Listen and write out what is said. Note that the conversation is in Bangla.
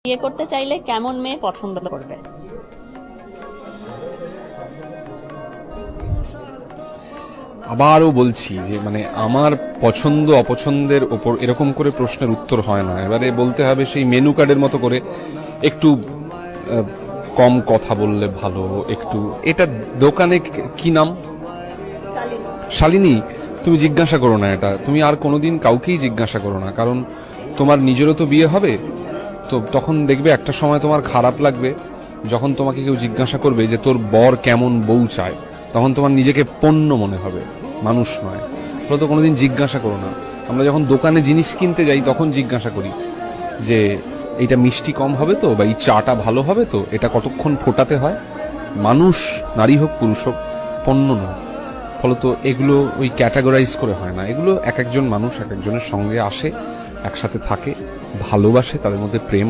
বিয়ে করতে চাইলে কেমন মেয়ে পছন্দ করবে? আবারও বলছি যে মানে আমার পছন্দ অপছন্দের ওপর এরকম করে প্রশ্নের উত্তর হয় না, এবারে বলতে হবে সেই মেনু কার্ডের মতো করে একটু কম কথা বললে ভালো, একটু এটা দোকানে কি নাম, শালিনী, তুমি জিজ্ঞাসা করো না, এটা তুমি আর কোনোদিন কাউকেই জিজ্ঞাসা করো না, কারণ তোমার নিজেরও তো বিয়ে হবে, তো তখন দেখবে একটা সময় তোমার খারাপ লাগবে যখন তোমাকে কেউ জিজ্ঞাসা করবে যে তোর বর কেমন বউ চায়, তখন তোমার নিজেকে পণ্য মনে হবে, মানুষ নয়। ফলে তো কোনোদিন জিজ্ঞাসা করো না। আমরা যখন দোকানে জিনিস কিনতে যাই তখন জিজ্ঞাসা করি যে এইটা মিষ্টি কম হবে তো, বা এই চাটা ভালো হবে তো, এটা কতক্ষণ ফোটাতে হয়। মানুষ, নারী হোক পুরুষ হোক, পণ্য নয়। ফলত এগুলো ওই ক্যাটাগরাইজ করে হয় না, এগুলো এক একজন মানুষ এক একজনের সঙ্গে আসে, একসাথে থাকে, ভালোবাসে, তাদের মধ্যে প্রেম